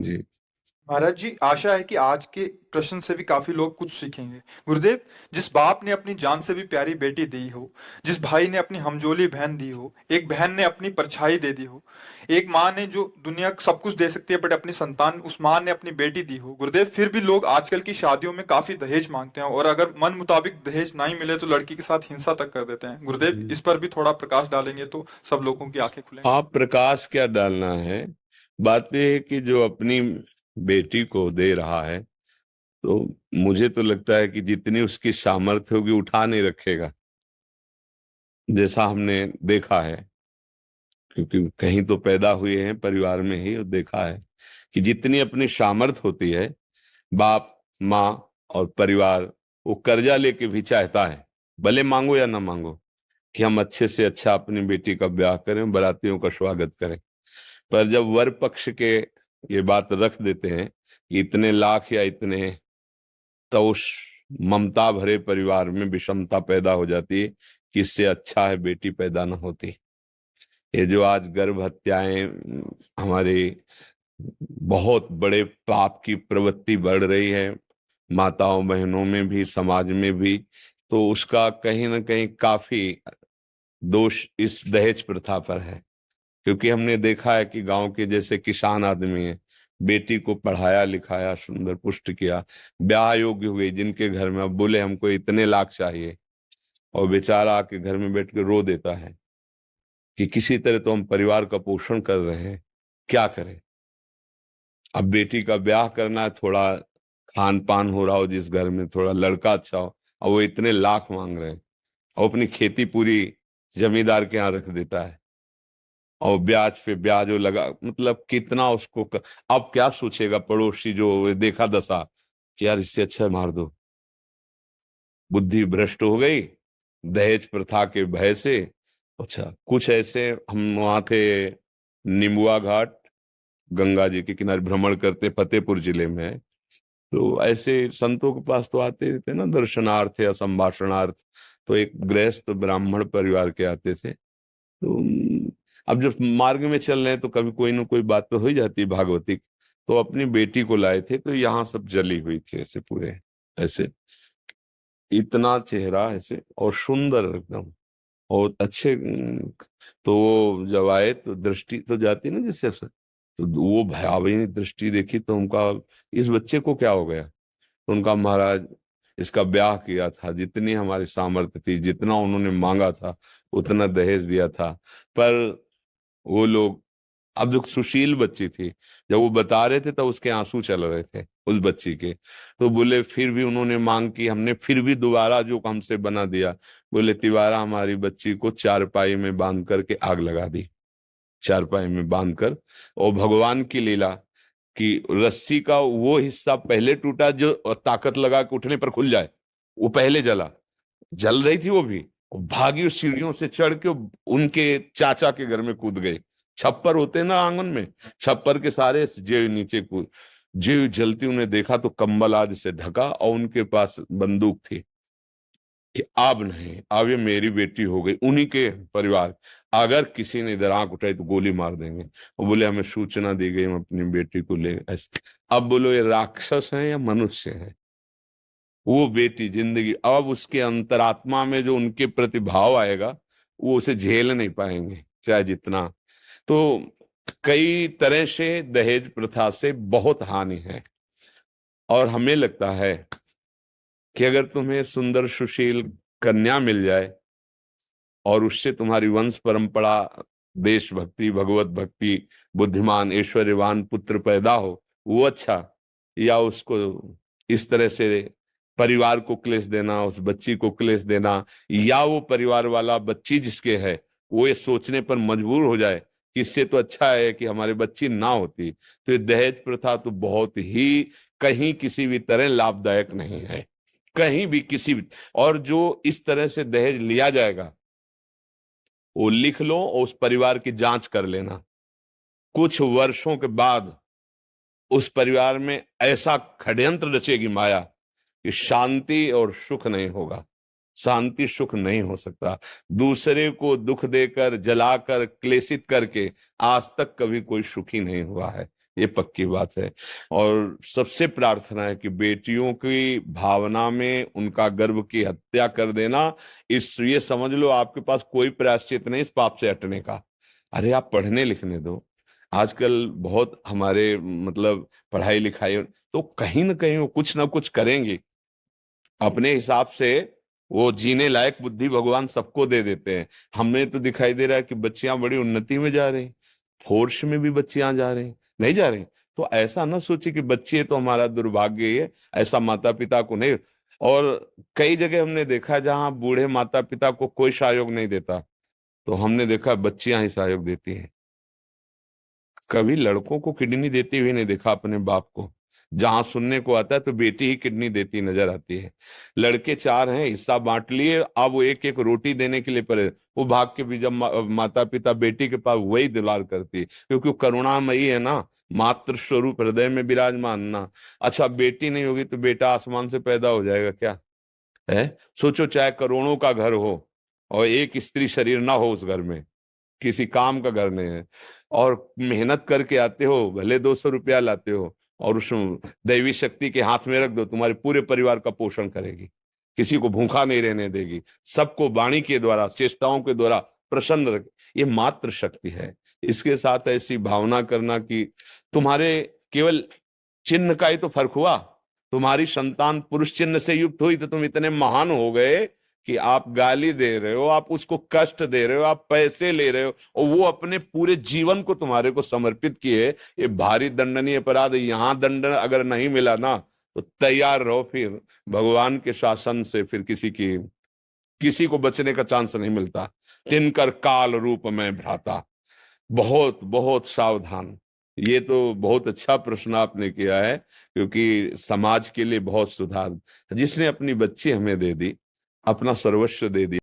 जी। महाराज जी, आशा है कि आज के प्रश्न से भी काफी लोग कुछ सीखेंगे। गुरुदेव, जिस बाप ने अपनी जान से भी प्यारी बेटी दी हो, जिस भाई ने अपनी हमजोली बहन दी हो, एक बहन ने अपनी परछाई दे दी हो, एक माँ ने जो दुनिया को सब कुछ दे सकती है बट अपनी संतान, उस माँ ने अपनी बेटी दी हो, गुरुदेव, फिर भी लोग आजकल की शादियों में काफी दहेज मांगते हैं और अगर मन मुताबिक दहेज नहीं मिले तो लड़की के साथ हिंसा तक कर देते हैं। गुरुदेव, हम्म। इस पर भी थोड़ा प्रकाश डालेंगे तो सब लोगों की आंखें खुलेंगी। आप प्रकाश क्या डालना है? बात यह है कि जो अपनी बेटी को दे रहा है, तो मुझे तो लगता है कि जितनी उसकी सामर्थ्य होगी उठा नहीं रखेगा। जैसा हमने देखा है, क्योंकि कहीं तो पैदा हुए हैं परिवार में ही, और देखा है कि जितनी अपनी सामर्थ्य होती है, बाप, माँ और परिवार वो कर्जा लेके भी चाहता है, भले मांगो या ना मांगो, कि हम अच्छे से अच्छा अपनी बेटी का ब्याह करें, बारातियों का स्वागत करें। पर जब वर पक्ष के ये बात रख देते हैं कि इतने लाख या इतने, तो उस ममता भरे परिवार में विषमता पैदा हो जाती है कि इससे अच्छा है बेटी पैदा न होती। ये जो आज गर्भ हत्याएं हमारे बहुत बड़े पाप की प्रवृत्ति बढ़ रही है, माताओं बहनों में भी, समाज में भी, तो उसका कहीं ना कहीं काफी दोष इस दहेज प्रथा पर है। क्योंकि हमने देखा है कि गांव के जैसे किसान आदमी हैं, बेटी को पढ़ाया लिखाया, सुंदर पुष्ट किया, ब्याह योग्य हुए, जिनके घर में अब बोले हमको इतने लाख चाहिए, और बेचारा आके घर में बैठ के रो देता है कि किसी तरह तो हम परिवार का पोषण कर रहे हैं, क्या करें। अब बेटी का ब्याह करना है, थोड़ा खान पान हो रहा हो जिस घर में, थोड़ा लड़का अच्छा हो, और वो इतने लाख मांग रहे हैं, और अपनी खेती पूरी जमींदार के यहाँ रख देता है, और ब्याज पे ब्याज वो लगा, मतलब कितना उसको अब क्या सोचेगा पड़ोसी जो देखा दशा कि यार इससे अच्छा मार दो। बुद्धि भ्रष्ट हो गई दहेज प्रथा के भय से। अच्छा, कुछ ऐसे हम वहां थे, निम्बुआ घाट, गंगा जी के किनारे भ्रमण करते, फतेहपुर जिले में है। तो ऐसे संतों के पास तो आते रहते ना दर्शनार्थ या संभाषणार्थ। तो एक गृहस्थ ब्राह्मण परिवार के आते थे। तो अब जब मार्ग में चल रहे हैं तो कभी कोई ना कोई बात तो हो ही जाती है भागवतिक। तो अपनी बेटी को लाए थे, तो यहाँ सब जली हुई थी ऐसे पूरे, ऐसे इतना चेहरा ऐसे और सुंदर एकदम, और अच्छे तो वो जब आए तो दृष्टि तो जाती ना जैसे ऐसे, तो वो भयावही दृष्टि देखी तो उनका, इस बच्चे को क्या हो गया? तो उनका, महाराज इसका ब्याह किया था, जितनी हमारी सामर्थ्य थी, जितना उन्होंने मांगा था उतना दहेज दिया था। पर वो लोग, अब जो सुशील बच्ची थी, जब वो बता रहे थे तब उसके आंसू चल रहे थे उस बच्ची के। तो बोले फिर भी उन्होंने मांग की, हमने फिर भी दोबारा जो हमसे बना दिया। बोले तिवारा हमारी बच्ची को चारपाई में बांध करके आग लगा दी, चारपाई में बांध कर। और भगवान की लीला कि रस्सी का वो हिस्सा पहले टूटा जो ताकत लगा के उठने पर खुल जाए, वो पहले जला, जल रही थी वो भी, और भागी उस सीढ़ियों से चढ़ के उनके चाचा के घर में कूद गई। छप्पर होते ना आंगन में, छप्पर के सारे जेव नीचे कूद, जेव जलती उन्हें देखा तो कंबल आदि से ढका, और उनके पास बंदूक थी कि अब नहीं, अब ये मेरी बेटी हो गई, उन्हीं के परिवार, अगर किसी ने इधर आंख उठाई तो गोली मार देंगे। और बोले हमें सूचना दी गई, हम अपनी बेटी को ले ऐसे। अब बोलो ये राक्षस है या मनुष्य है? वो बेटी जिंदगी, अब उसके अंतरात्मा में जो उनके प्रति भाव आएगा, वो उसे झेल नहीं पाएंगे चाहे जितना। तो कई तरह से दहेज प्रथा से बहुत हानि है। और हमें लगता है कि अगर तुम्हें सुंदर सुशील कन्या मिल जाए, और उससे तुम्हारी वंश परंपरा, देशभक्ति, भगवत भक्ति, बुद्धिमान ऐश्वर्यवान पुत्र पैदा हो, वो अच्छा। या उसको इस तरह से परिवार को क्लेश देना, उस बच्ची को क्लेश देना, या वो परिवार वाला बच्ची जिसके है वो ये सोचने पर मजबूर हो जाए कि इससे तो अच्छा है कि हमारी बच्ची ना होती। तो ये दहेज प्रथा तो बहुत ही, कहीं किसी भी तरह लाभदायक नहीं है, कहीं भी किसी भी। और जो इस तरह से दहेज लिया जाएगा, वो लिख लो और उस परिवार की जांच कर लेना। कुछ वर्षों के बाद उस परिवार में ऐसा षड्यंत्र रचेगी माया कि शांति और सुख नहीं होगा, शांति सुख नहीं हो सकता। दूसरे को दुख देकर, जलाकर, क्लेशित करके आज तक कभी कोई सुखी नहीं हुआ है। ये पक्की बात है। और सबसे प्रार्थना है कि बेटियों की भावना में उनका गर्व की हत्या कर देना, इस ये समझ लो आपके पास कोई प्रायश्चित नहीं इस पाप से हटने का। अरे आप पढ़ने लिखने दो। आजकल बहुत हमारे मतलब पढ़ाई लिखाई, तो कहीं ना कहीं वो कुछ ना कुछ करेंगे अपने हिसाब से। वो जीने लायक बुद्धि भगवान सबको दे देते हैं। हमें तो दिखाई दे रहा है कि बच्चियां बड़ी उन्नति में जा रही, फोर्स में भी बच्चियां जा रही, नहीं जा रही। तो ऐसा ना सोचे कि बच्चे तो हमारा दुर्भाग्य है, ऐसा माता पिता को नहीं। और कई जगह हमने देखा जहां बूढ़े माता पिता को कोई सहयोग नहीं देता, तो हमने देखा बच्चियां ही सहयोग देती हैं। कभी लड़कों को किडनी देते हुए नहीं देखा अपने बाप को। जहां सुनने को आता है तो बेटी ही किडनी देती नजर आती है। लड़के चार हैं, हिस्सा बांट लिए, अब वो एक एक रोटी देने के लिए पड़े, वो भाग के भी जब माता पिता बेटी के पास वही दुलार करती है, क्योंकि वो करुणामयी है ना, मातृ स्वरूप हृदय में विराजमान ना। अच्छा बेटी नहीं होगी तो बेटा आसमान से पैदा हो जाएगा क्या? है। सोचो चाहे करोड़ों का घर हो और एक स्त्री शरीर ना हो उस घर में, किसी काम का घर नहीं है, और मेहनत करके आते हो, भले 200 रुपया लाते हो, और उस दैवी शक्ति के हाथ में रख दो, तुम्हारे पूरे परिवार का पोषण करेगी, किसी को भूखा नहीं रहने देगी, सबको वाणी के द्वारा चेष्टाओं के द्वारा प्रसन्न रख। ये मात्र शक्ति है। इसके साथ ऐसी भावना करना कि तुम्हारे केवल चिन्ह का ही तो फर्क हुआ। तुम्हारी संतान पुरुष चिन्ह से युक्त हुई तो तुम इतने महान हो गए कि आप गाली दे रहे हो, आप उसको कष्ट दे रहे हो, आप पैसे ले रहे हो, और वो अपने पूरे जीवन को तुम्हारे को समर्पित किए। ये भारी दंडनीय अपराध है। यहाँ दंड अगर नहीं मिला ना, तो तैयार रहो, फिर भगवान के शासन से फिर किसी को बचने का चांस नहीं मिलता। तिनकर काल रूप में भ्राता, बहुत बहुत सावधान। ये तो बहुत अच्छा प्रश्न आपने किया है, क्योंकि समाज के लिए बहुत सुधार। जिसने अपनी बच्ची हमें दे दी, अपना सर्वस्व दे दिया।